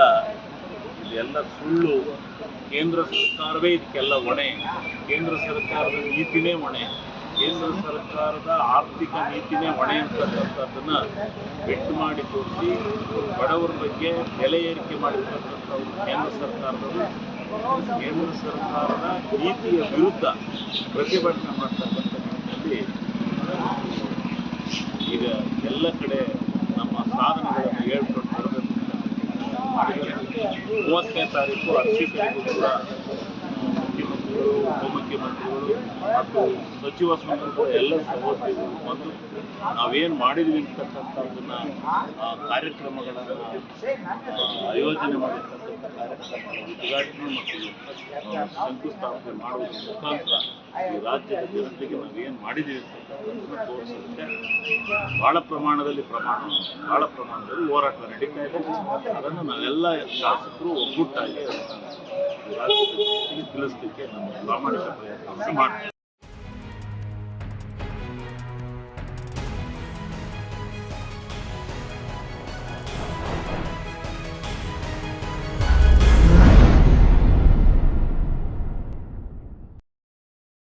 ಆದ್ದರಿಂದ ಇದೆಲ್ಲ ಸುಳ್ಳು. ಕೇಂದ್ರ ಸರ್ಕಾರವೇ ಇದಕ್ಕೆಲ್ಲ ಹೊಣೆ. ಕೇಂದ್ರ ಸರ್ಕಾರದ ನೀತಿನೇ ಹೊಣೆ. ಕೇಂದ್ರ ಸರ್ಕಾರದ ಆರ್ಥಿಕ ನೀತಿನೇ ಹೊಣೆ ಅಂತಕ್ಕಂಥದ್ದನ್ನ ಬೆಟ್ಟು ಮಾಡಿ ತೋರಿಸಿ ಬಡವರ ಬಗ್ಗೆ ಬೆಲೆ ಏರಿಕೆ ಮಾಡಿರ್ತಕ್ಕಂಥವ್ರು ಕೇಂದ್ರ ಸರ್ಕಾರದವರು ಕೇಂದ್ರ ಸರ್ಕಾರದ ನೀತಿಯ ವಿರುದ್ಧ ಪ್ರತಿಭಟನೆ ಮಾಡ್ತಕ್ಕಂಥ ನಿಟ್ಟಿನಲ್ಲಿ ಈಗ ಎಲ್ಲ ಕಡೆ ನಮ್ಮ ಸಾಧನೆಗಳನ್ನು ಹೇಳ್ಕೊಂಡು ಬರಬೇಕು ಮಾಡಿದ್ದಾರೆ. 30ನೇ ತಾರೀಕು ಅರ್ಚಕರಿಗೂ ಕೂಡ ಮುಖ್ಯಮಂತ್ರಿಗಳು, ಉಪಮುಖ್ಯಮಂತ್ರಿಗಳು ಮತ್ತು ಸಚಿವ ಸಂಪುಟದ ಎಲ್ಲ ಸಹೋದ್ಯೋಗಿಗಳು ಬಂದು ನಾವೇನು ಮಾಡಿದ್ವಿ ಅಂತಕ್ಕಂಥದ್ದನ್ನ ಕಾರ್ಯಕ್ರಮಗಳನ್ನು ಆಯೋಜನೆ ಮಾಡಿರ್ತಕ್ಕಂಥ ಕಾರ್ಯಕ್ರಮಗಳ ಉದ್ಘಾಟನೆ ಮತ್ತು ಶಂಕುಸ್ಥಾಪನೆ ಮಾಡುವುದರ ಮುಖಾಂತರ ಈ ರಾಜ್ಯದ ಜನತೆಗೆ ನಾವೇನು ಮಾಡಿದ್ದೀವಿ ಅಂತಕ್ಕಂಥದ್ದನ್ನು ತೋರಿಸುತ್ತೆ. ಬಹಳ ಪ್ರಮಾಣದಲ್ಲಿ ಹೋರಾಟ ನಡೀತಾ ಇದೆ. ಅದನ್ನು ನಾವೆಲ್ಲ ಶಾಸಕರು ಒಗ್ಗೂಟ್ಟಾಗಿ ರಾಜ್ಯದ ಜನತೆಗೆ ತಿಳಿಸಲಿಕ್ಕೆ ನಮ್ಮ ಪ್ರಾಮಾಣಿಕ ಪ್ರಯತ್ನವನ್ನು ಮಾಡ್ತೀವಿ.